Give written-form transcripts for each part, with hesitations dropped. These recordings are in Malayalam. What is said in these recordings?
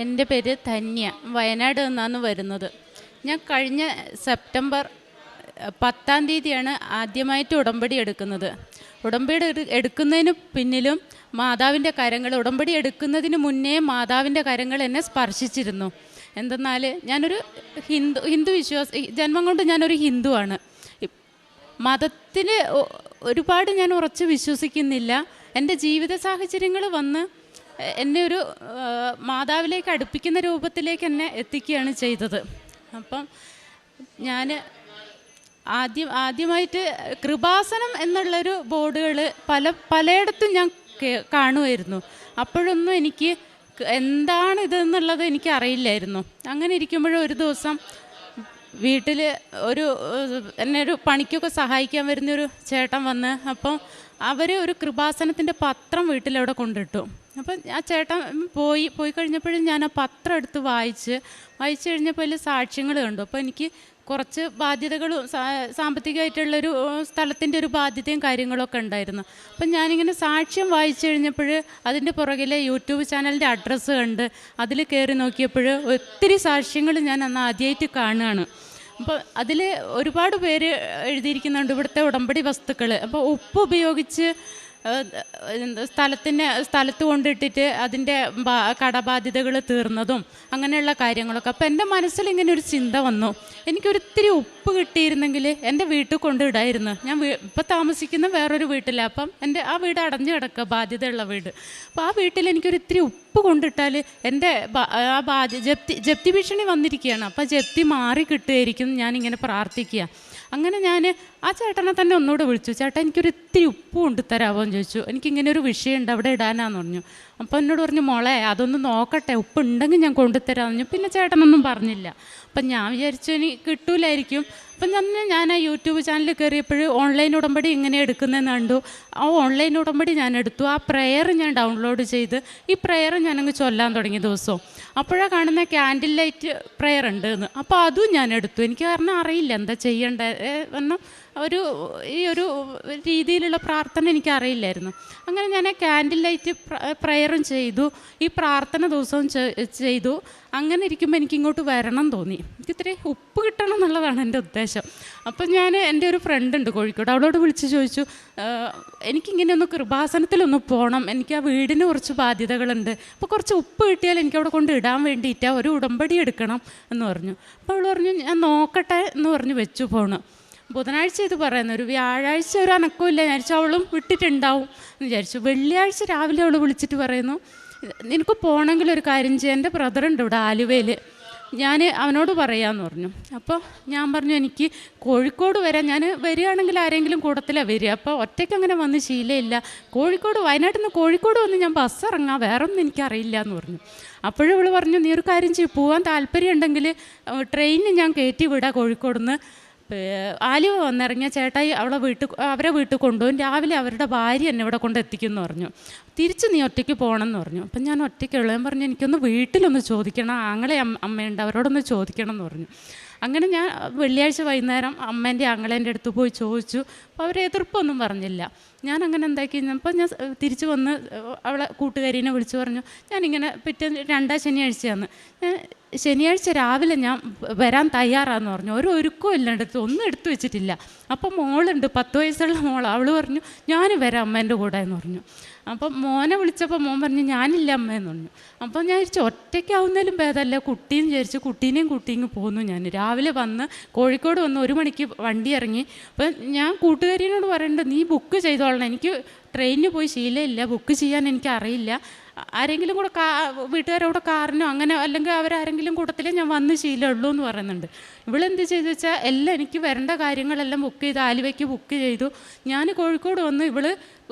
എൻ്റെ പേര് ധന്യ. വയനാട് നിന്നാണ് വരുന്നത്. ഞാൻ കഴിഞ്ഞ സെപ്റ്റംബർ 10-ാം തീയതിയാണ് ആദ്യമായിട്ട് ഉടമ്പടി എടുക്കുന്നത്. ഉടമ്പടി എടുക്കുന്നതിന് പിന്നിലും മാതാവിൻ്റെ കരങ്ങൾ, ഉടമ്പടി എടുക്കുന്നതിന് മുന്നേ മാതാവിൻ്റെ കരങ്ങൾ എന്നെ സ്പർശിച്ചിരുന്നു. എന്തെന്നാൽ ഞാനൊരു ഹിന്ദു വിശ്വാസി, ജന്മം കൊണ്ട് ഞാനൊരു ഹിന്ദുവാണ്. മതത്തിൽ ഒരുപാട് ഞാൻ ഉറച്ച് വിശ്വസിക്കുന്നില്ല. എൻ്റെ ജീവിത സാഹചര്യങ്ങൾ വന്ന് എന്നെ ഒരു മാതാവിലേക്ക് അടുപ്പിക്കുന്ന രൂപത്തിലേക്ക് എന്നെ എത്തിക്കുകയാണ് ചെയ്തത്. അപ്പം ഞാൻ ആദ്യമായിട്ട് കൃപാസനം എന്നുള്ളൊരു ബോർഡുകൾ പലയിടത്തും ഞാൻ കാണുമായിരുന്നു. അപ്പോഴൊന്നും എനിക്ക് എന്താണിതെന്നുള്ളത് എനിക്ക് അറിയില്ലായിരുന്നു. അങ്ങനെ ഇരിക്കുമ്പോഴും ഒരു ദിവസം വീട്ടിൽ എന്നെ ഒരു പണിക്കൊക്കെ സഹായിക്കാൻ വരുന്നൊരു ചേട്ടൻ വന്ന്, അപ്പോൾ അവർ ഒരു കൃപാസനത്തിൻ്റെ പത്രം വീട്ടിലവിടെ കൊണ്ടിട്ടു. അപ്പം ആ ചേട്ടൻ പോയി കഴിഞ്ഞപ്പോഴും ഞാൻ ആ പത്രം എടുത്ത് വായിച്ച് കഴിഞ്ഞപ്പോൾ അതിൽ സാക്ഷ്യങ്ങൾ കണ്ടു. അപ്പോൾ എനിക്ക് കുറച്ച് ബാധ്യതകളും സാമ്പത്തികമായിട്ടുള്ളൊരു സ്ഥലത്തിൻ്റെ ഒരു ബാധ്യതയും കാര്യങ്ങളൊക്കെ ഉണ്ടായിരുന്നു. അപ്പം ഞാനിങ്ങനെ സാക്ഷ്യം വായിച്ചു കഴിഞ്ഞപ്പോൾ അതിൻ്റെ പുറകിലെ യൂട്യൂബ് ചാനലിൻ്റെ അഡ്രസ്സ് കണ്ട് അതിൽ കയറി നോക്കിയപ്പോൾ ഒത്തിരി സാക്ഷ്യങ്ങൾ ഞാൻ അന്ന് ആദ്യമായിട്ട് കാണുകയാണ്. അപ്പോൾ അതിൽ ഒരുപാട് പേര് എഴുതിയിരിക്കുന്നുണ്ട് ഇവിടുത്തെ ഉടമ്പടി വസ്തുക്കൾ. അപ്പോൾ ഉപ്പ് ഉപയോഗിച്ച് സ്ഥലത്ത് കൊണ്ടിട്ടിട്ട് അതിൻ്റെ കടബാധ്യതകൾ തീർന്നതും അങ്ങനെയുള്ള കാര്യങ്ങളൊക്കെ. അപ്പോൾ എൻ്റെ മനസ്സിൽ ഇങ്ങനെ ഒരു ചിന്ത വന്നു, എനിക്കൊരിത്തിരി ഉപ്പ് കിട്ടിയിരുന്നെങ്കിൽ എൻ്റെ വീട്ടിൽ കൊണ്ടിടായിരുന്നു. ഞാൻ ഇപ്പം താമസിക്കുന്ന വേറൊരു വീട്ടിലാണ്. അപ്പം എൻ്റെ ആ വീട് അടഞ്ഞു കിടക്കുക, ബാധ്യതയുള്ള വീട്. അപ്പോൾ ആ വീട്ടിൽ എനിക്കൊരിത്തിരി ഉപ്പ് കൊണ്ടിട്ടാൽ എൻ്റെ ആ ജപ്തി ഭീഷണി വന്നിരിക്കുകയാണ്. അപ്പോൾ ജപ്തി മാറി കിട്ടുമായിരിക്കും ഞാനിങ്ങനെ പ്രാർത്ഥിക്കുക. അങ്ങനെ ഞാൻ ആ ചേട്ടനെ തന്നെ ഒന്നുകൂടെ വിളിച്ചു, ചേട്ടാ എനിക്കൊരു ഇത്തിരി ഉപ്പ് കൊണ്ടുതരാമോ എന്ന് ചോദിച്ചു. എനിക്കിങ്ങനെ ഒരു വിഷയമുണ്ട്, അവിടെ ഇടാനാന്ന് പറഞ്ഞു. അപ്പോൾ എന്നോട് പറഞ്ഞു, മോളെ അതൊന്ന് നോക്കട്ടെ, ഉപ്പ് ഉണ്ടെങ്കിൽ ഞാൻ കൊണ്ടുതരാമെന്ന് പറഞ്ഞു. പിന്നെ ചേട്ടനൊന്നും പറഞ്ഞില്ല. അപ്പം ഞാൻ വിചാരിച്ചു ഇനി കിട്ടൂലായിരിക്കും. അപ്പം ഞാൻ ആ യൂട്യൂബ് ചാനലിൽ കയറിയപ്പോൾ ഓൺലൈൻ ഉടമ്പടി ഇങ്ങനെ എടുക്കുന്നതെന്ന് കണ്ടു. ആ ഓൺലൈൻ ഉടമ്പടി ഞാൻ എടുത്തു. ആ പ്രെയർ ഞാൻ ഡൗൺലോഡ് ചെയ്ത് ഈ പ്രെയർ ഞാനങ്ങ് ചൊല്ലാൻ തുടങ്ങിയ ദിവസവും അപ്പോഴാണ് കാണുന്ന ക്യാൻഡിൽ ലൈറ്റ് പ്രെയർ ഉണ്ട് എന്ന്. അപ്പോൾ അതും ഞാൻ എടുത്തു. എനിക്ക് കാരണം അറിയില്ല എന്താ ചെയ്യേണ്ടത്, കാരണം ഈ ഒരു രീതിയിലുള്ള പ്രാർത്ഥന എനിക്കറിയില്ലായിരുന്നു. അങ്ങനെ ഞാൻ ക്യാൻഡിൽ ലൈറ്റ് പ്രെയറും ചെയ്തു, ഈ പ്രാർത്ഥന ദിവസവും ചെയ്തു. അങ്ങനെ ഇരിക്കുമ്പോൾ എനിക്കിങ്ങോട്ട് വരണം തോന്നി. എനിക്ക് ഇത്തിരി ഉപ്പ് കിട്ടണം എന്നുള്ളതാണ് എൻ്റെ ഉദ്ദേശം. അപ്പം ഞാൻ എൻ്റെ ഒരു ഫ്രണ്ട് ഉണ്ട് കോഴിക്കോട്, അവളോട് വിളിച്ച് ചോദിച്ചു, എനിക്കിങ്ങനെ ഒന്ന് കൃപാസനത്തിലൊന്ന് പോകണം, എനിക്ക് ആ വീടിന് കുറച്ച് ബാധ്യതകളുണ്ട്, അപ്പോൾ കുറച്ച് ഉപ്പ് കിട്ടിയാൽ എനിക്കവിടെ കൊണ്ട് ഇടാൻ വേണ്ടിയിട്ടാണ്, ഒരു ഉടമ്പടി എടുക്കണം എന്ന് പറഞ്ഞു. അപ്പോൾ അവൾ പറഞ്ഞു ഞാൻ നോക്കട്ടെ എന്ന് പറഞ്ഞു വെച്ചു ഫോണ്. ബുധനാഴ്ച ഇത് പറയുന്നു, ഒരു വ്യാഴാഴ്ച ഒരു അനക്കമില്ല, വിചാരിച്ചു അവളും വിട്ടിട്ടുണ്ടാവും എന്ന് വിചാരിച്ചു. വെള്ളിയാഴ്ച രാവിലെ അവൾ വിളിച്ചിട്ട് പറയുന്നു, നിനക്ക് പോകണമെങ്കിൽ ഒരു കാര്യം ചെയ്യാം, എൻ്റെ ബ്രദറുണ്ട് ഇവിടെ ആലുവയിൽ, ഞാൻ അവനോട് പറയാമെന്ന് പറഞ്ഞു. അപ്പോൾ ഞാൻ പറഞ്ഞു എനിക്ക് കോഴിക്കോട് വരാം, ഞാൻ വരികയാണെങ്കിൽ ആരെങ്കിലും കൂട്ടത്തിലാണ് വരിക, അപ്പോൾ ഒറ്റയ്ക്ക് അങ്ങനെ വന്ന് ശീലമില്ല, വയനാട്ടിൽ നിന്ന് കോഴിക്കോട് വന്ന് ഞാൻ ബസ് ഇറങ്ങാം, വേറെ ഒന്നും എനിക്കറിയില്ല എന്ന് പറഞ്ഞു. അപ്പോഴും അവൾ പറഞ്ഞു, നീ ഒരു കാര്യം ചെയ്യും, പോകാൻ താല്പര്യം ഉണ്ടെങ്കിൽ ട്രെയിനിന് ഞാൻ കയറ്റി വിടാം, കോഴിക്കോട് നിന്ന് ആലുവ വന്നിറങ്ങിയ ചേട്ടായി അവരെ വീട്ടിൽ കൊണ്ടുപോകും, രാവിലെ അവരുടെ ഭാര്യ എന്നെ ഇവിടെ കൊണ്ട് എത്തിക്കുമെന്ന് പറഞ്ഞു. തിരിച്ച് നീ ഒറ്റയ്ക്ക് പോകണമെന്ന് പറഞ്ഞു. അപ്പം ഞാൻ ഒറ്റയ്ക്കുള്ള ഞാൻ പറഞ്ഞു എനിക്കൊന്ന് വീട്ടിലൊന്ന് ചോദിക്കണം, ആങ്ങളെ അമ്മയുണ്ട് അവരോടൊന്ന് ചോദിക്കണം എന്ന് പറഞ്ഞു. അങ്ങനെ ഞാൻ വെള്ളിയാഴ്ച വൈകുന്നേരം അമ്മേൻ്റെ ആങ്ങളേൻ്റെ അടുത്ത് പോയി ചോദിച്ചു. അപ്പോൾ അവർ എതിർപ്പൊന്നും പറഞ്ഞില്ല. ഞാൻ അങ്ങനെ എന്താക്കി, അപ്പോൾ ഞാൻ തിരിച്ച് വന്ന് അവളെ കൂട്ടുകാരീനെ വിളിച്ചു പറഞ്ഞു, ഞാനിങ്ങനെ പിറ്റേ ശനിയാഴ്ചയാണ്, ഞാൻ ശനിയാഴ്ച രാവിലെ ഞാൻ വരാൻ തയ്യാറാന്ന് പറഞ്ഞു. ഒരു ഒരുക്കവും ഇല്ല, ഒന്നും എടുത്തു വെച്ചിട്ടില്ല. അപ്പം മോളുണ്ട് 10 വയസ്സുള്ള മോൾ, അവൾ പറഞ്ഞു ഞാൻ വരാം അമ്മേൻ്റെ കൂടെ എന്ന് പറഞ്ഞു. അപ്പം മോനെ വിളിച്ചപ്പോൾ മോൻ പറഞ്ഞു ഞാനില്ല അമ്മയെന്ന് പറഞ്ഞു. അപ്പം ഞാൻ വിചാരിച്ചു ഒറ്റയ്ക്കാവുന്നതിലും ഭേദമല്ല കുട്ടീന്ന് വിചാരിച്ചു, കുട്ടീനെയും കൂട്ടിങ്ങ് പോന്നു. ഞാൻ രാവിലെ വന്ന് കോഴിക്കോട് വന്ന് 1 മണിക്ക് വണ്ടി ഇറങ്ങി. അപ്പം ഞാൻ കൂട്ടുകാരിനോട് പറയേണ്ടത് നീ ബുക്ക് ചെയ്തോളണം, എനിക്ക് ട്രെയിനിന് പോയി ശീലമില്ല, ബുക്ക് ചെയ്യാൻ എനിക്ക് അറിയില്ല, ആരെങ്കിലും കൂടെ വീട്ടുകാരോടെ കാറിനോ അങ്ങനെ അല്ലെങ്കിൽ അവരാരെങ്കിലും കൂട്ടത്തിലേ ഞാൻ വന്ന് ശീലമുള്ളൂ എന്ന് പറയുന്നുണ്ട്. ഇവളെന്ത് ചെയ്തു വെച്ചാൽ എല്ലാം എനിക്ക് വരേണ്ട കാര്യങ്ങളെല്ലാം ബുക്ക് ചെയ്ത് ആലുവയ്ക്ക് ബുക്ക് ചെയ്തു. ഞാൻ കോഴിക്കോട് വന്ന് ഇവള്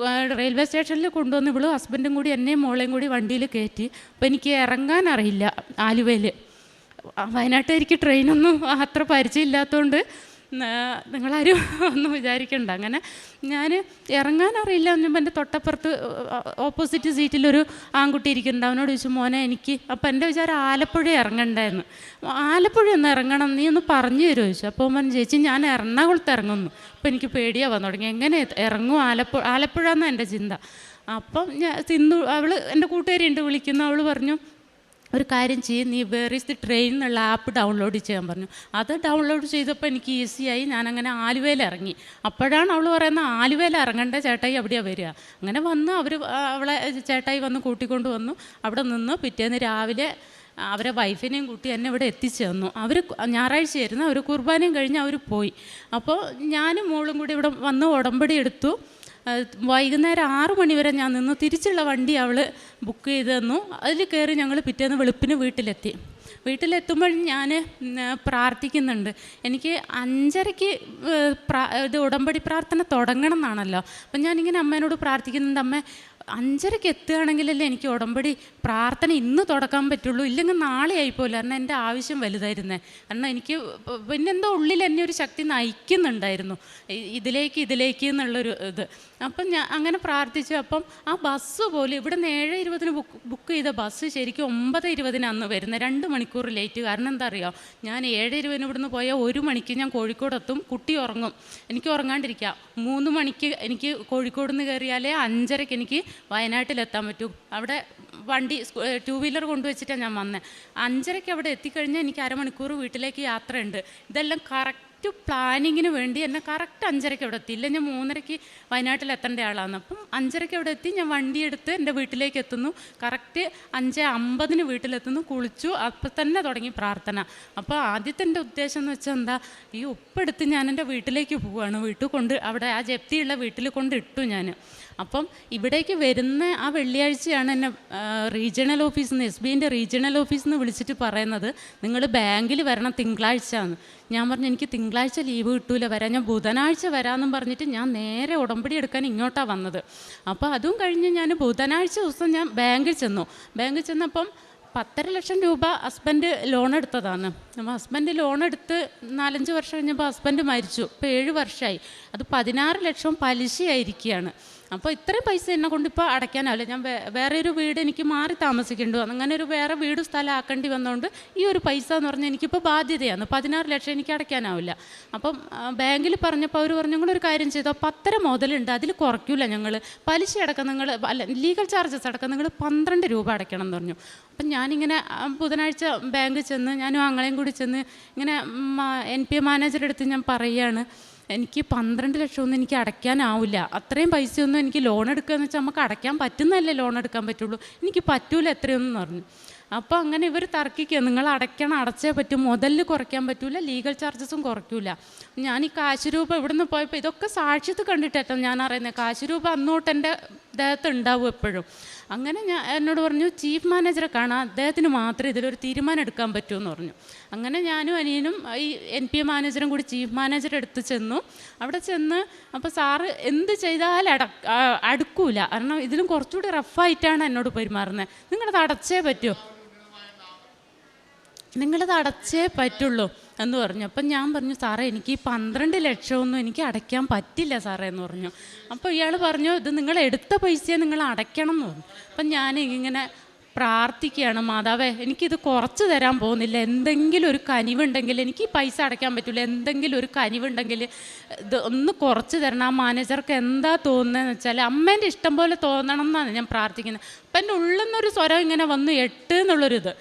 റെയിൽവേ സ്റ്റേഷനിൽ കൊണ്ടുവന്ന് ഇവളും ഹസ്ബൻഡും കൂടി എന്നെയും മോളെയും കൂടി വണ്ടിയിൽ കയറ്റി. അപ്പോൾ എനിക്ക് ഇറങ്ങാൻ അറിയില്ല ആലുവയിൽ. വയനാട്ടിലേക്ക് ട്രെയിനൊന്നും അത്ര പരിചയമില്ലാത്തതുകൊണ്ട് നിങ്ങളാരും ഒന്നും വിചാരിക്കണ്ട. അങ്ങനെ ഞാൻ ഇറങ്ങാനറിയില്ല എന്നപ്പോൾ എൻ്റെ തൊട്ടപ്പുറത്ത് ഓപ്പോസിറ്റ് സീറ്റിലൊരു ആൺകുട്ടി ഇരിക്കുന്നുണ്ട്. അവനോട് ചോദിച്ചു മോനെ എനിക്ക്, അപ്പോൾ എൻ്റെ വിചാരം ആലപ്പുഴ ഇറങ്ങണ്ടായിരുന്നു, ആലപ്പുഴ ഒന്ന് ഇറങ്ങണം നീ ഒന്ന് പറഞ്ഞു തരുമോ ചോദിച്ചു. അപ്പോൾ പറഞ്ഞു ചേച്ചി ഞാൻ എറണാകുളത്ത് ഇറങ്ങുന്നു. അപ്പോൾ എനിക്ക് പേടിയാണ് വന്നു തുടങ്ങി, എങ്ങനെ ഇറങ്ങും ആലപ്പുഴ എന്നാണ് എൻ്റെ ചിന്ത. അപ്പം ഞാൻ അവൾ എൻ്റെ കൂട്ടുകാരി ഉണ്ട് വിളിക്കുന്നു, അവൾ പറഞ്ഞു ഒരു കാര്യം ചെയ്യും, നീ വേർ ഈസ് ദി ട്രെയിൻ എന്നുള്ള ആപ്പ് ഡൗൺലോഡ് ചെയ്യാൻ പറഞ്ഞു. അത് ഡൗൺലോഡ് ചെയ്തപ്പോൾ എനിക്ക് ഈസിയായി. ഞാനങ്ങനെ ആലുവയിൽ ഇറങ്ങി. അപ്പോഴാണ് അവൾ പറയുന്നത് ആലുവയിൽ ഇറങ്ങേണ്ട ചേട്ടായി എവിടെയാണ് വരിക. അങ്ങനെ വന്ന് അവളെ ചേട്ടായി വന്ന് കൂട്ടിക്കൊണ്ട് വന്നു. അവിടെ നിന്ന് പിറ്റേന്ന് രാവിലെ അവരെ വൈഫിനെയും കൂട്ടി എന്നെ ഇവിടെ എത്തിച്ചു തന്നു. അവർ ഞായറാഴ്ചയായിരുന്നു, അവർ കുർബാനയും കഴിഞ്ഞ് അവർ പോയി. അപ്പോൾ ഞാനും മോളും കൂടി ഇവിടെ വന്ന് ഉടമ്പടി എടുത്തു. വൈകുന്നേരം 6 മണി വരെ ഞാൻ നിന്നു. തിരിച്ചുള്ള വണ്ടി അവൾ ബുക്ക് ചെയ്ത് തന്നു. അതിൽ കയറി ഞങ്ങൾ പിറ്റേന്ന് വെളുപ്പിന് വീട്ടിലെത്തുമ്പോൾ ഞാൻ പ്രാർത്ഥിക്കുന്നുണ്ട്. എനിക്ക് 5:30 ഇത് ഉടമ്പടി പ്രാർത്ഥന തുടങ്ങണം എന്നാണല്ലോ. അപ്പം ഞാനിങ്ങനെ അമ്മേനോട് പ്രാർത്ഥിക്കുന്നുണ്ട്, അമ്മ 5:30 എത്തുകയാണെങ്കിലല്ലേ എനിക്ക് ഉടമ്പടി പ്രാർത്ഥന ഇന്ന് തുടക്കാൻ പറ്റുള്ളൂ, ഇല്ലെങ്കിൽ നാളെ ആയിപ്പോയില്ല. കാരണം എൻ്റെ ആവശ്യം വലുതായിരുന്നേ. കാരണം എനിക്ക് പിന്നെന്തോ ഉള്ളിൽ എന്നെ ഒരു ശക്തി നയിക്കുന്നുണ്ടായിരുന്നു ഇതിലേക്ക് എന്നുള്ളൊരു ഇത്. അപ്പം ഞാൻ അങ്ങനെ പ്രാർത്ഥിച്ചു. അപ്പം ആ ബസ് പോലും ഇവിടുന്ന് 7:20 ബുക്ക് ചെയ്ത ബസ് ശരിക്കും 9:20 അന്ന് വരുന്നത്, 2 മണിക്കൂർ ലേറ്റ്. കാരണം എന്താ അറിയോ, ഞാൻ 7:20 ഇവിടുന്ന് പോയാൽ 1 മണിക്ക് ഞാൻ കോഴിക്കോടെത്തും. കുട്ടി ഉറങ്ങും, എനിക്ക് ഉറങ്ങാണ്ടിരിക്കാം. 3 മണിക്ക് എനിക്ക് കോഴിക്കോട് നിന്ന് കയറിയാലേ 5:30 എനിക്ക് വയനാട്ടിലെത്താൻ പറ്റൂ. അവിടെ വണ്ടി 2 വീലർ കൊണ്ടുവച്ചിട്ടാണ് ഞാൻ വന്നത്. 5:30 അവിടെ എത്തിക്കഴിഞ്ഞാൽ എനിക്ക് അരമണിക്കൂർ വീട്ടിലേക്ക് യാത്രയുണ്ട്. ഇതെല്ലാം കറക്റ്റ് പ്ലാനിങ്ങിന് വേണ്ടി എന്നെ കറക്റ്റ് 5:30 അവിടെ എത്തി. ഇല്ല, ഞാൻ 3:30 വയനാട്ടിലെത്തേണ്ട ആളാണ്. അപ്പം 5:30 അവിടെ എത്തി. ഞാൻ വണ്ടിയെടുത്ത് എൻ്റെ വീട്ടിലേക്ക് എത്തുന്നു. കറക്റ്റ് 5:50 വീട്ടിലെത്തുന്നു. കുളിച്ചു. അപ്പം തന്നെ തുടങ്ങി പ്രാർത്ഥന. അപ്പോൾ ആദ്യത്തെ എൻ്റെ ഉദ്ദേശം എന്ന് വെച്ചാൽ എന്താ, ഈ ഉപ്പെടുത്ത് ഞാൻ എൻ്റെ വീട്ടിലേക്ക് പോവുകയാണ്. അവിടെ ആ ജപ്തിയുള്ള വീട്ടിൽ കൊണ്ട് ഇട്ടു ഞാൻ. അപ്പം ഇവിടേക്ക് വരുന്ന ആ വെള്ളിയാഴ്ചയാണ് എന്നെ റീജിയണൽ ഓഫീസിൽ നിന്ന്, SBIൻ്റെ റീജിയണൽ ഓഫീസിൽ നിന്ന് വിളിച്ചിട്ട് പറയുന്നത്, നിങ്ങൾ ബാങ്കിൽ വരണം തിങ്കളാഴ്ചയാണ്. ഞാൻ പറഞ്ഞു എനിക്ക് തിങ്കളാഴ്ച ലീവ് കിട്ടൂല, വരാൻ ഞാൻ ബുധനാഴ്ച വരാമെന്നും പറഞ്ഞിട്ട് ഞാൻ നേരെ ഉടമ്പടി എടുക്കാൻ ഇങ്ങോട്ടാണ് വന്നത്. അപ്പോൾ അതും കഴിഞ്ഞ് ഞാൻ ബുധനാഴ്ച ദിവസം ഞാൻ ബാങ്കിൽ ചെന്നപ്പം 10.5 ലക്ഷം രൂപ ഹസ്ബൻഡ് ലോൺ എടുത്തതാണ്. അപ്പോൾ ഹസ്ബൻഡ് ലോൺ എടുത്ത് 4-5 വർഷം കഴിഞ്ഞപ്പോൾ ഹസ്ബൻഡ് മരിച്ചു. ഇപ്പോൾ 7 വർഷമായി. അത് 16 ലക്ഷം പലിശയായിരിക്കുകയാണ്. അപ്പോൾ ഇത്രയും പൈസ എന്നെ കൊണ്ട് ഇപ്പോൾ അടയ്ക്കാനാവില്ല. ഞാൻ വേറെ ഒരു വീട് എനിക്ക് മാറി താമസിക്കേണ്ടി വന്നു. അങ്ങനെ ഒരു വേറെ വീട് സ്ഥലം ആക്കേണ്ടി വന്നതുകൊണ്ട് ഈ ഒരു പൈസ എന്ന് പറഞ്ഞാൽ എനിക്കിപ്പോൾ ബാധ്യതയാണ്. 16 ലക്ഷം എനിക്ക് അടയ്ക്കാനാവില്ല. അപ്പം ബാങ്കിൽ പറഞ്ഞപ്പോൾ അവർ പറഞ്ഞു, നിങ്ങളൊരു കാര്യം ചെയ്തോ, 10.5 മുതലുണ്ട്, അതിൽ കുറയ്ക്കില്ല ഞങ്ങൾ. പലിശ അടക്കം നിങ്ങൾ ലീഗൽ ചാർജസ് അടക്കം നിങ്ങൾ 12 രൂപ അടയ്ക്കണം എന്ന് പറഞ്ഞു. അപ്പം ഞാനിങ്ങനെ ബുധനാഴ്ച ബാങ്കിൽ ചെന്ന് ഞാനും ആങ്ങളെയും കൂടി ചെന്ന് ഇങ്ങനെ NPA മാനേജറുടെ അടുത്ത് ഞാൻ പറയുകയാണ്, എനിക്ക് 12 ലക്ഷമൊന്നും എനിക്ക് അടയ്ക്കാനാവില്ല. അത്രയും പൈസയൊന്നും എനിക്ക് ലോൺ എടുക്കുകയെന്ന് വെച്ചാൽ നമുക്ക് അടയ്ക്കാൻ പറ്റുന്നതല്ലേ ലോൺ എടുക്കാൻ പറ്റുള്ളൂ, എനിക്ക് പറ്റൂല എത്രയൊന്നും പറഞ്ഞു. അപ്പോൾ അങ്ങനെ ഇവർ തർക്കിക്കുക, നിങ്ങൾ അടച്ചേ പറ്റും, മുതലിൽ കുറയ്ക്കാൻ പറ്റൂല, ലീഗൽ ചാർജസും കുറയ്ക്കൂല. ഞാൻ ഈ കാശ് രൂപ ഇവിടുന്ന് പോയപ്പോൾ ഇതൊക്കെ സാക്ഷ്യത്ത് കണ്ടിട്ടേട്ടോ ഞാൻ അറിയുന്നത്. കാശ് രൂപ അന്നോട്ട് എൻ്റെ ദേഹത്ത് ഉണ്ടാവും എപ്പോഴും. അങ്ങനെ എന്നോട് പറഞ്ഞു, ചീഫ് മാനേജറെ കാണാം, അദ്ദേഹത്തിന് മാത്രമേ ഇതിലൊരു തീരുമാനം എടുക്കാൻ പറ്റുമെന്ന് പറഞ്ഞു. അങ്ങനെ ഞാനും അനിയനും ഈ NPA മാനേജറും കൂടി ചീഫ് മാനേജറെ അടുത്ത് ചെന്നു. അവിടെ ചെന്ന് അപ്പോൾ സാറ് എന്ത് ചെയ്താലും അടുക്കൂല, കാരണം ഇതിലും കുറച്ചുകൂടി റഫായിട്ടാണ് എന്നോട് പെരുമാറുന്നത്. നിങ്ങളത് അടച്ചേ പറ്റുള്ളൂ എന്ന് പറഞ്ഞു. അപ്പം ഞാൻ പറഞ്ഞു, സാറേ എനിക്ക് ഈ 12 ലക്ഷമൊന്നും എനിക്ക് അടയ്ക്കാൻ പറ്റില്ല സാറേ എന്ന് പറഞ്ഞു. അപ്പോൾ ഇയാൾ പറഞ്ഞു, ഇത് നിങ്ങൾ എടുത്ത പൈസയെ നിങ്ങൾ അടയ്ക്കണം എന്ന് പറഞ്ഞു. അപ്പം ഞാൻ ഇങ്ങനെ പ്രാർത്ഥിക്കുകയാണ്, മാതാവേ എനിക്കിത് കുറച്ച് തരാൻ പോകുന്നില്ല, എന്തെങ്കിലും ഒരു കനിവുണ്ടെങ്കിൽ, എനിക്ക് ഈ പൈസ അടയ്ക്കാൻ പറ്റില്ല, എന്തെങ്കിലും ഒരു കനിവുണ്ടെങ്കിൽ ഇത് ഒന്ന് കുറച്ച് തരണം. ആ മാനേജർക്ക് എന്താ തോന്നുന്നതെന്ന് വെച്ചാൽ അമ്മേൻ്റെ ഇഷ്ടം പോലെ തോന്നണം എന്നാണ് ഞാൻ പ്രാർത്ഥിക്കുന്നത്. അപ്പം എൻ്റെ ഉള്ളിൽ നിന്നൊരു സ്വരം ഇങ്ങനെ വന്നു, 8 എന്നുള്ളൊരിത്.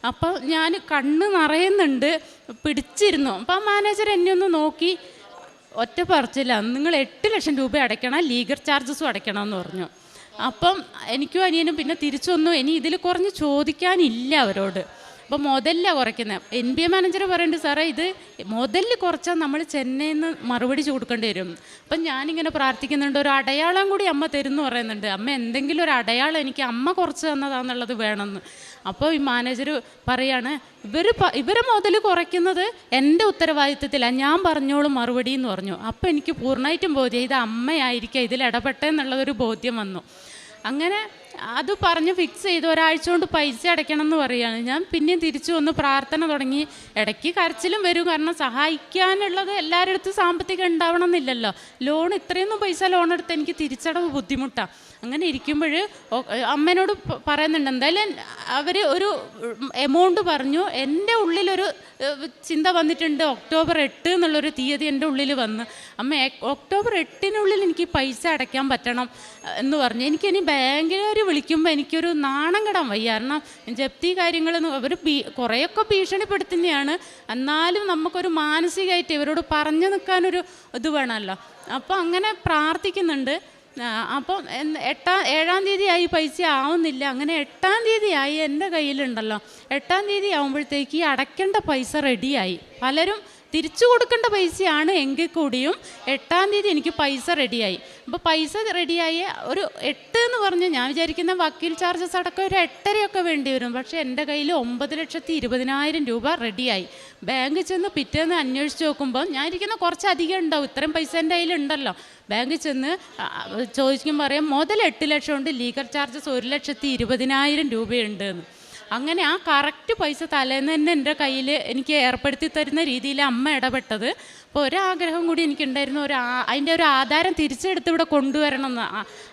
അപ്പോൾ ഞാൻ കണ്ണ് നിറയുന്നുണ്ട്, പിടിച്ചിരുന്നു. അപ്പോൾ ആ മാനേജർ എന്നെ ഒന്ന് നോക്കി, ഒറ്റ പറച്ചില്ല, നിങ്ങൾ 8 ലക്ഷം രൂപ അടയ്ക്കണം, ലീഗൽ ചാർജസും അടയ്ക്കണമെന്ന് പറഞ്ഞു. അപ്പം എനിക്കും അനിയനും പിന്നെ തിരിച്ചൊന്നും ഇനി ഇതിൽ കുറഞ്ഞ് ചോദിക്കാനില്ല അവരോട്. അപ്പോൾ മുതലിലാണ് കുറയ്ക്കുന്നത്. NPA മാനേജർ പറയുന്നുണ്ട്, സാറേ ഇത് മുതലിൽ കുറച്ചാൽ നമ്മൾ ചെന്നൈയിൽ നിന്ന് മറുപടി കൊടുക്കേണ്ടി വരും. അപ്പം ഞാനിങ്ങനെ പ്രാർത്ഥിക്കുന്നുണ്ട്, ഒരു അടയാളം കൂടി അമ്മ തരുമെന്ന് പറയുന്നുണ്ട്. അമ്മ എന്തെങ്കിലും ഒരു അടയാളം എനിക്ക് അമ്മ കുറച്ച് തന്നതാണെന്നുള്ളത് വേണമെന്ന്. അപ്പോൾ ഈ മാനേജർ പറയാണ്, ഇവർ മുതൽ കുറയ്ക്കുന്നത് എൻ്റെ ഉത്തരവാദിത്വത്തിലാണ്, ഞാൻ പറഞ്ഞോളും മറുപടി എന്ന് പറഞ്ഞു. അപ്പോൾ എനിക്ക് പൂർണ്ണമായിട്ടും ബോധ്യം ഇത് അമ്മയായിരിക്കാം ഇതിൽ ഇടപെട്ടെന്നുള്ളതൊരു ബോധ്യം വന്നു. അങ്ങനെ അത് പറഞ്ഞ് ഫിക്സ് ചെയ്ത് ഒരാഴ്ച കൊണ്ട് പൈസ അടയ്ക്കണം എന്ന് പറയുകയാണ്. ഞാൻ പിന്നെയും തിരിച്ചു വന്ന് പ്രാർത്ഥന തുടങ്ങി. ഇടയ്ക്ക് കരച്ചിലും വരും, കാരണം സഹായിക്കാനുള്ളത് എല്ലാവരുടെ അടുത്തും സാമ്പത്തികം ഉണ്ടാവണം എന്നില്ലല്ലോ. ലോൺ ഇത്രയൊന്നും പൈസ ലോൺ എടുത്ത് എനിക്ക് തിരിച്ചടവ് ബുദ്ധിമുട്ടാണ്. അങ്ങനെ ഇരിക്കുമ്പോൾ അമ്മേനോട് പറയുന്നുണ്ട്, എന്തായാലും അവർ ഒരു എമൗണ്ട് പറഞ്ഞു. എൻ്റെ ഉള്ളിലൊരു ചിന്ത വന്നിട്ടുണ്ട്, ഒക്ടോബർ 8 എന്നുള്ളൊരു തീയതി എൻ്റെ ഉള്ളിൽ വന്ന്, അമ്മ ഒക്ടോബർ 8-നുള്ളിൽ എനിക്ക് പൈസ അടയ്ക്കാൻ പറ്റണം എന്ന് പറഞ്ഞു. എനിക്കിനി ബാങ്കുകാർ വിളിക്കുമ്പോൾ എനിക്കൊരു നാണം കെടാൻ വയ്യ. കാരണം ജപ്തി കാര്യങ്ങളെന്ന് അവർ കുറേയൊക്കെ ഭീഷണിപ്പെടുത്തുന്നതാണ്, എന്നാലും നമുക്കൊരു മാനസികമായിട്ട് ഇവരോട് പറഞ്ഞു നിൽക്കാനൊരു ഇത് വേണമല്ലോ. അപ്പോൾ അങ്ങനെ പ്രാർത്ഥിക്കുന്നുണ്ട്. അപ്പം 7-ാം തീയതി ആയി, പൈസ ആവുന്നില്ല. അങ്ങനെ 8-ാം തീയതി ആയി, എൻ്റെ കയ്യിലുണ്ടല്ലോ 8-ാം തീയതി ആകുമ്പോഴത്തേക്ക് ഈ അടയ്ക്കേണ്ട പൈസ റെഡിയായി. പലരും തിരിച്ചു കൊടുക്കേണ്ട പൈസയാണ് എങ്കിൽ കൂടിയും 8-ാം തീയതി എനിക്ക് പൈസ റെഡിയായി. അപ്പോൾ പൈസ റെഡിയായി ഒരു 8 എന്ന് പറഞ്ഞ് ഞാൻ വിചാരിക്കുന്ന വക്കീൽ ചാർജസ് അടക്കം ഒരു 8.5 വേണ്ടി വരും. പക്ഷേ എൻ്റെ കയ്യിൽ 9,20,000 രൂപ റെഡിയായി. ബാങ്കിൽ ചെന്ന് പിറ്റേന്ന് അന്വേഷിച്ച് നോക്കുമ്പോൾ ഞാൻ ഇരിക്കുന്ന കുറച്ചധികം ഉണ്ടാവും, ഇത്രയും പൈസ എൻ്റെ കയ്യിലുണ്ടല്ലോ. ബാങ്കിൽ ചെന്ന് ചോദിക്കുമ്പോൾ പറയാം മുതൽ 8 ലക്ഷം ഉണ്ട്, ലീഗൽ ചാർജസ് 1,20,000 രൂപയുണ്ട് എന്ന്. അങ്ങനെ ആ കറക്റ്റ് പൈസ തലേന്ന് തന്നെ എൻ്റെ കയ്യിൽ എനിക്ക് ഏർപ്പെടുത്തി തരുന്ന രീതിയിൽ അമ്മ ഇടപെട്ടത്. അപ്പോൾ ഒരാഗ്രഹം കൂടി എനിക്കുണ്ടായിരുന്നു, അതിൻ്റെ ഒരു ആധാരം തിരിച്ചെടുത്ത് ഇവിടെ കൊണ്ടുവരണം എന്ന്.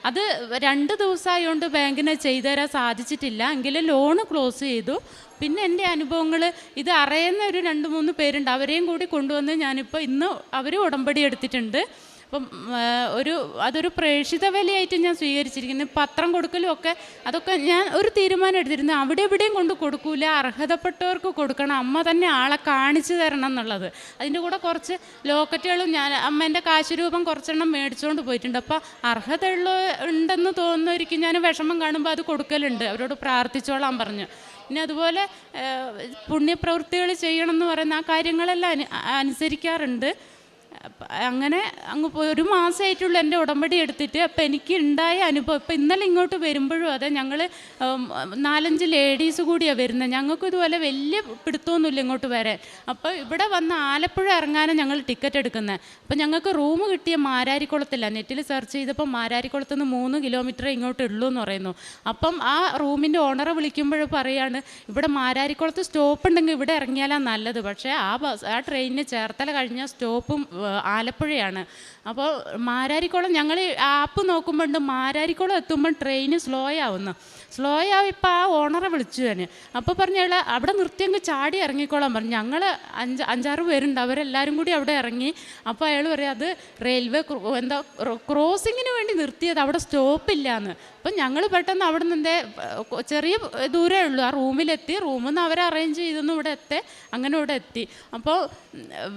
അത് 2 ദിവസമായതുകൊണ്ട് ബാങ്കിന് ചെയ്തു തരാൻ സാധിച്ചിട്ടില്ല. എങ്കിലും ലോണ് ക്ലോസ് ചെയ്തു. പിന്നെ എൻ്റെ അനുഭവങ്ങൾ ഇത് അറിയുന്ന ഒരു 2-3 പേരുണ്ട്, അവരെയും കൂടി കൊണ്ടുവന്ന് ഞാനിപ്പോൾ ഇന്ന് അവർ ഉടമ്പടി എടുത്തിട്ടുണ്ട്. അപ്പം അതൊരു പ്രേക്ഷിത വിലയായിട്ട് ഞാൻ സ്വീകരിച്ചിരിക്കുന്നത്. പത്രം കൊടുക്കലും ഒക്കെ അതൊക്കെ ഞാൻ ഒരു തീരുമാനം എടുത്തിരുന്നു, അവിടെ എവിടെയും കൊണ്ട് കൊടുക്കൂല, അർഹതപ്പെട്ടവർക്ക് കൊടുക്കണം, അമ്മ തന്നെ ആളെ കാണിച്ചു തരണം എന്നുള്ളത്. അതിൻ്റെ കൂടെ കുറച്ച് ലോക്കറ്റുകളും ഞാൻ അമ്മേൻ്റെ കാശ് രൂപം കുറച്ചെണ്ണം മേടിച്ചുകൊണ്ട് പോയിട്ടുണ്ട്. അപ്പോൾ അർഹത ഉണ്ടെന്ന് തോന്നുന്നവർക്ക് ഞാൻ വിഷമം കാണുമ്പോൾ അത് കൊടുക്കലുണ്ട്, അവരോട് പ്രാർത്ഥിച്ചോളാൻ പറഞ്ഞു. പിന്നെ അതുപോലെ പുണ്യപ്രവൃത്തികൾ ചെയ്യണം എന്ന് പറയുന്ന ആ കാര്യങ്ങളെല്ലാം അനുസരിക്കാറുണ്ട്. അങ്ങനെ അങ്ങ് ഒരു മാസമായിട്ടുള്ള എൻ്റെ ഉടമ്പടി എടുത്തിട്ട്. അപ്പോൾ എനിക്ക് ഉണ്ടായ അനുഭവം, ഇപ്പോൾ ഇന്നലെ ഇങ്ങോട്ട് വരുമ്പോഴും അതെ, ഞങ്ങൾ 4-5 ലേഡീസ് കൂടിയാണ് വരുന്നത്. ഞങ്ങൾക്ക് ഇതുപോലെ വലിയ പിടുത്തമൊന്നുമില്ല ഇങ്ങോട്ട് വരാൻ. അപ്പോൾ ഇവിടെ വന്ന് ആലപ്പുഴ ഇറങ്ങാനും ഞങ്ങൾ ടിക്കറ്റ് എടുക്കുന്നത്. അപ്പോൾ ഞങ്ങൾക്ക് റൂം കിട്ടിയ മാരാരിക്കുളത്തില്ല. നെറ്റിൽ സെർച്ച് ചെയ്തപ്പോൾ മാരാരിക്കുളത്ത് നിന്ന് 3 കിലോമീറ്റർ ഇങ്ങോട്ട് ഉള്ളൂ എന്ന് പറയുന്നു. അപ്പം ആ റൂമിൻ്റെ ഓണറെ വിളിക്കുമ്പോൾ പറയാണ്, ഇവിടെ മാരാരിക്കുളത്ത് സ്റ്റോപ്പ് ഉണ്ടെങ്കിൽ ഇവിടെ ഇറങ്ങിയാലാണ് നല്ലത്. പക്ഷേ ആ ട്രെയിനിന് ചേർത്തല കഴിഞ്ഞാൽ സ്റ്റോപ്പും ആലപ്പുഴയാണ്. അപ്പോൾ മാരാരിക്കുളം ഞങ്ങൾ ആപ്പ് നോക്കുമ്പോണ്ട് മാരാരിക്കുളം എത്തുമ്പോൾ ട്രെയിന് സ്ലോ ആവും. ഇപ്പോൾ ആ ഓണറെ വിളിച്ചു ഞാൻ. അപ്പോൾ പറഞ്ഞയാൾ അവിടെ നിർത്തിയെങ്കിൽ ചാടി ഇറങ്ങിക്കോളാൻ പറഞ്ഞു. ഞങ്ങൾ 5-6 പേരുണ്ട്, അവരെല്ലാവരും കൂടി അവിടെ ഇറങ്ങി. അപ്പോൾ അയാൾ പറയാം, അത് റെയിൽവേ ക്രോസിങ്ങിന് വേണ്ടി നിർത്തിയത്, അവിടെ സ്റ്റോപ്പില്ലാന്ന്. അപ്പം ഞങ്ങൾ പെട്ടെന്ന് അവിടെ നിന്ന് ചെറിയ ദൂരമേ ഉള്ളൂ, ആ റൂമിലെത്തി. റൂമിൽ നിന്ന് അവരെ അറേഞ്ച് ചെയ്തെന്ന് അങ്ങനെ ഇവിടെ എത്തി. അപ്പോൾ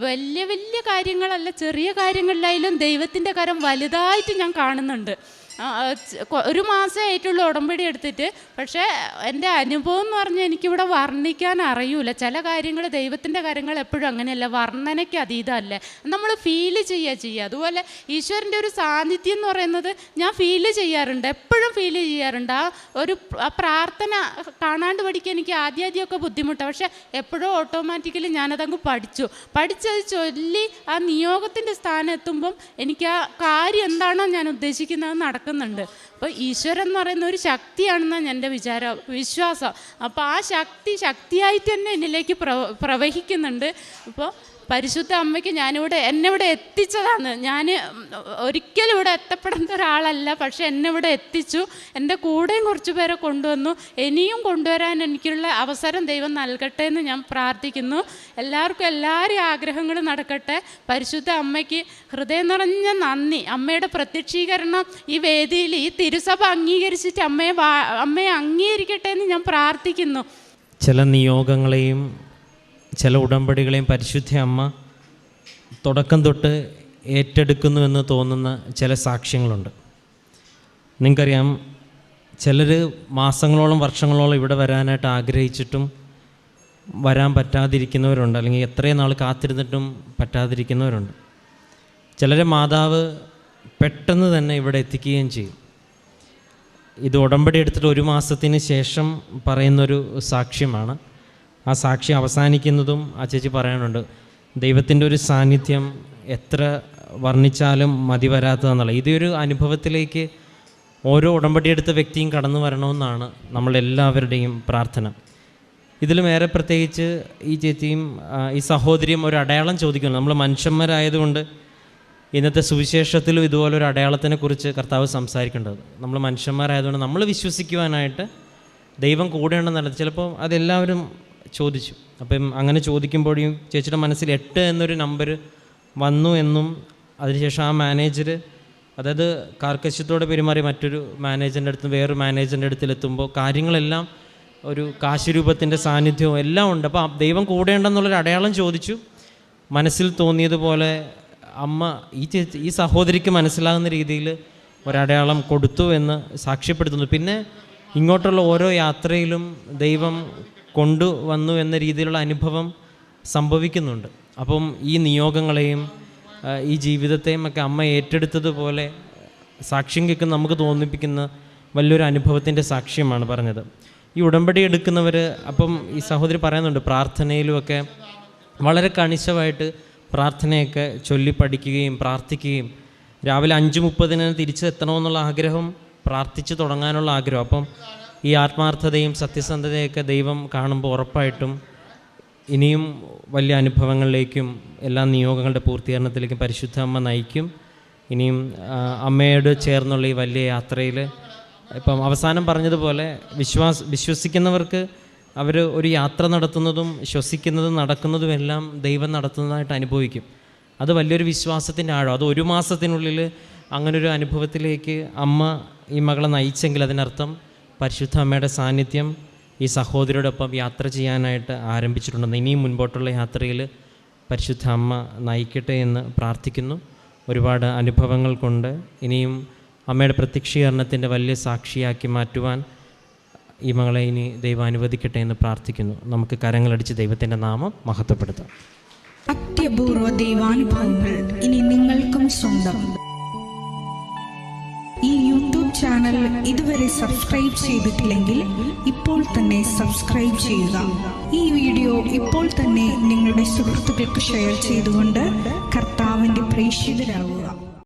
വലിയ വലിയ കാര്യങ്ങളല്ല, ചെറിയ കാര്യങ്ങളിലായാലും ദൈവത്തിൻ്റെ കരം വലുതായിട്ട് ഞാൻ കാണുന്നുണ്ട്. ഒരു മാസമായിട്ടുള്ള ഉടമ്പടി എടുത്തിട്ട്. പക്ഷേ എൻ്റെ അനുഭവം എന്ന് പറഞ്ഞാൽ എനിക്കിവിടെ വർണ്ണിക്കാൻ അറിയൂല. ചില കാര്യങ്ങൾ, ദൈവത്തിൻ്റെ കാര്യങ്ങൾ എപ്പോഴും അങ്ങനെയല്ല, വർണ്ണനയ്ക്ക് അതീതമല്ലേ, നമ്മൾ ഫീല് ചെയ്യുക. അതുപോലെ ഈശ്വരൻ്റെ ഒരു സാന്നിധ്യം എന്ന് പറയുന്നത് ഞാൻ ഫീല് ചെയ്യാറുണ്ട്, എപ്പോഴും ഫീല് ചെയ്യാറുണ്ട്. ആ പ്രാർത്ഥന കാണാണ്ട് പഠിക്കാൻ എനിക്ക് ആദ്യമൊക്കെ ബുദ്ധിമുട്ടാണ്. പക്ഷേ എപ്പോഴും ഓട്ടോമാറ്റിക്കലി ഞാനതങ്ങ് പഠിച്ചത് ചൊല്ലി ആ നിയോഗത്തിൻ്റെ സ്ഥാനം എത്തുമ്പം എനിക്ക് ആ കാര്യം എന്താണോ ഞാൻ ഉദ്ദേശിക്കുന്നത് നടക്കുന്നുണ്ട്. അപ്പോൾ ഈശ്വരൻ എന്ന് പറയുന്ന ഒരു ശക്തിയാണെന്നാണ് എൻ്റെ വിശ്വാസം. അപ്പോൾ ആ ശക്തിയായിട്ട് തന്നെ എന്നിലേക്ക് പ്രവഹിക്കുന്നുണ്ട്. അപ്പോൾ പരിശുദ്ധ അമ്മയ്ക്ക് എന്നെ ഇവിടെ എത്തിച്ചതാണ്. ഞാൻ ഒരിക്കലും ഇവിടെ എത്തപ്പെടേണ്ട ഒരാളല്ല, പക്ഷെ എന്നെ ഇവിടെ എത്തിച്ചു. എൻ്റെ കൂടെയും കുറച്ച് പേരെ കൊണ്ടുവന്നു. ഇനിയും കൊണ്ടുവരാൻ എനിക്കുള്ള അവസരം ദൈവം നൽകട്ടെ എന്ന് ഞാൻ പ്രാർത്ഥിക്കുന്നു. എല്ലാവരും ആഗ്രഹങ്ങളും നടക്കട്ടെ. പരിശുദ്ധ അമ്മയ്ക്ക് ഹൃദയം നിറഞ്ഞ നന്ദി. അമ്മയുടെ പ്രത്യക്ഷീകരണം ഈ വേദിയിൽ, ഈ തിരുസഭ അംഗീകരിച്ചിട്ട് അമ്മയെ അംഗീകരിക്കട്ടെ എന്ന് ഞാൻ പ്രാർത്ഥിക്കുന്നു. ചില നിയോഗങ്ങളെയും ചില ഉടമ്പടികളെയും പരിശുദ്ധ അമ്മ തുടക്കം തൊട്ട് ഏറ്റെടുക്കുന്നുവെന്ന് തോന്നുന്ന ചില സാക്ഷ്യങ്ങളുണ്ട്. നിങ്ങൾക്കറിയാം, ചിലർ മാസങ്ങളോളം വർഷങ്ങളോളം ഇവിടെ വരാനായിട്ട് ആഗ്രഹിച്ചിട്ടും വരാൻ പറ്റാതിരിക്കുന്നവരുണ്ട്, അല്ലെങ്കിൽ എത്രയും നാൾ കാത്തിരുന്നിട്ടും പറ്റാതിരിക്കുന്നവരുണ്ട്. ചിലരെ മാതാവ് പെട്ടെന്ന് തന്നെ ഇവിടെ എത്തിക്കുകയും ചെയ്യും. ഇത് ഉടമ്പടി എടുത്തിട്ട് 1 മാസത്തിന് ശേഷം പറയുന്നൊരു സാക്ഷ്യമാണ്. ആ സാക്ഷ്യം അവസാനിക്കുന്നതും ആ ചേച്ചി പറയാനുണ്ട്, ദൈവത്തിൻ്റെ ഒരു സാന്നിധ്യം എത്ര വർണ്ണിച്ചാലും മതി വരാത്തതെന്നുള്ള. ഇതൊരു അനുഭവത്തിലേക്ക് ഓരോ ഉടമ്പടിയെടുത്ത വ്യക്തിയും കടന്നു വരണമെന്നാണ് നമ്മളെല്ലാവരുടെയും പ്രാർത്ഥന. ഇതിലും ഏറെ പ്രത്യേകിച്ച് ഈ ചേച്ചിയും ഈ സഹോദരിയും ഒരു അടയാളം ചോദിക്കുന്നു. നമ്മൾ മനുഷ്യന്മാരായതുകൊണ്ട് ഇന്നത്തെ സുവിശേഷത്തിലും ഇതുപോലൊരു അടയാളത്തിനെക്കുറിച്ച് കർത്താവ് സംസാരിക്കേണ്ടത്. നമ്മൾ മനുഷ്യന്മാരായതുകൊണ്ട് നമ്മൾ വിശ്വസിക്കുവാനായിട്ട് ദൈവം കൂടെയുണ്ടെന്നല്ല. ചിലപ്പോൾ അതെല്ലാവരും ചോദിച്ചു. അപ്പം അങ്ങനെ ചോദിക്കുമ്പോഴും ചേച്ചിയുടെ മനസ്സിൽ 8 എന്നൊരു നമ്പർ വന്നു എന്നും അതിനുശേഷം ആ മാനേജർ, അതായത് കാർക്കശ്യത്തോടെ പെരുമാറി മറ്റൊരു മാനേജറിൻ്റെ അടുത്ത് വേറൊരു മാനേജറിൻ്റെ അടുത്തിലെത്തുമ്പോൾ കാര്യങ്ങളെല്ലാം ഒരു കാശുരൂപത്തിൻ്റെ സാന്നിധ്യവും എല്ലാം ഉണ്ട്. അപ്പോൾ ദൈവം കൂടെയുണ്ടെന്നുള്ളൊരു അടയാളം ചോദിച്ചു. മനസ്സിൽ തോന്നിയതുപോലെ അമ്മ ഈ സഹോദരിക്ക് മനസ്സിലാകുന്ന രീതിയിൽ ഒരടയാളം കൊടുത്തു എന്ന് സാക്ഷ്യപ്പെടുത്തുന്നു. പിന്നെ ഇങ്ങോട്ടുള്ള ഓരോ യാത്രയിലും ദൈവം കൊണ്ടുവന്നു എന്ന രീതിയിലുള്ള അനുഭവം സംഭവിക്കുന്നുണ്ട്. അപ്പം ഈ നിയോഗങ്ങളെയും ഈ ജീവിതത്തെയും ഒക്കെ അമ്മ ഏറ്റെടുത്തതുപോലെ സാക്ഷ്യം കേൾക്കുന്ന നമുക്ക് തോന്നിപ്പിക്കുന്ന വലിയൊരു അനുഭവത്തിൻ്റെ സാക്ഷ്യമാണ് പറഞ്ഞത്. ഈ ഉടമ്പടി എടുക്കുന്നവർ, അപ്പം ഈ സഹോദരി പറയുന്നുണ്ട്, പ്രാർത്ഥനയിലുമൊക്കെ വളരെ കണിശമായിട്ട് പ്രാർത്ഥനയൊക്കെ ചൊല്ലി പഠിക്കുകയും പ്രാർത്ഥിക്കുകയും രാവിലെ 5:30 തിരിച്ചെത്തണമെന്നുള്ള ആഗ്രഹം, പ്രാർത്ഥിച്ച് തുടങ്ങാനുള്ള ആഗ്രഹം. അപ്പം ഈ ആത്മാർത്ഥതയും സത്യസന്ധതയൊക്കെ ദൈവം കാണുമ്പോൾ ഉറപ്പായിട്ടും ഇനിയും വലിയ അനുഭവങ്ങളിലേക്കും എല്ലാ നിയോഗങ്ങളുടെ പൂർത്തീകരണത്തിലേക്കും പരിശുദ്ധ അമ്മ നയിക്കും. ഇനിയും അമ്മയോട് ചേർന്നുള്ള ഈ വലിയ യാത്രയിൽ ഇപ്പം അവസാനം പറഞ്ഞതുപോലെ വിശ്വസിക്കുന്നവർക്ക് അവർ ഒരു യാത്ര നടത്തുന്നതും ശ്വസിക്കുന്നതും നടക്കുന്നതും എല്ലാം ദൈവം നടത്തുന്നതായിട്ട് അനുഭവിക്കും. അത് വലിയൊരു വിശ്വാസത്തിൻ്റെ ആഴം. അത് 1 മാസത്തിനുള്ളിൽ അങ്ങനൊരു അനുഭവത്തിലേക്ക് അമ്മ ഈ മകളെ നയിച്ചെങ്കിൽ അതിനർത്ഥം പരിശുദ്ധ അമ്മയുടെ സാന്നിധ്യം ഈ സഹോദരിയോടൊപ്പം യാത്ര ചെയ്യാനായിട്ട് ആരംഭിച്ചിട്ടുണ്ടെന്ന്. ഇനിയും മുൻപോട്ടുള്ള യാത്രയിൽ പരിശുദ്ധ അമ്മ നയിക്കട്ടെ എന്ന് പ്രാർത്ഥിക്കുന്നു. ഒരുപാട് അനുഭവങ്ങൾ കൊണ്ട് ഇനിയും അമ്മയുടെ പ്രത്യക്ഷീകരണത്തിൻ്റെ വലിയ സാക്ഷിയാക്കി മാറ്റുവാൻ ഈ മകളെ ഇനി ദൈവം അനുവദിക്കട്ടെ എന്ന് പ്രാർത്ഥിക്കുന്നു. നമുക്ക് കരങ്ങളടിച്ച് ദൈവത്തിൻ്റെ നാമം മഹത്വപ്പെടുത്താം. അത്യപൂർവ ദൈവാനുഭവങ്ങൾ ഇനി നിങ്ങൾക്കും സ്വന്തം. ഈ യൂട്യൂബ് ചാനൽ ഇതുവരെ സബ്സ്ക്രൈബ് ചെയ്തിട്ടില്ലെങ്കിൽ ഇപ്പോൾ തന്നെ സബ്സ്ക്രൈബ് ചെയ്യുക. ഈ വീഡിയോ ഇപ്പോൾ തന്നെ നിങ്ങളുടെ സുഹൃത്തുക്കൾക്ക് ഷെയർ ചെയ്തുകൊണ്ട് കർത്താവിൻ്റെ പ്രേക്ഷിതരാകുക.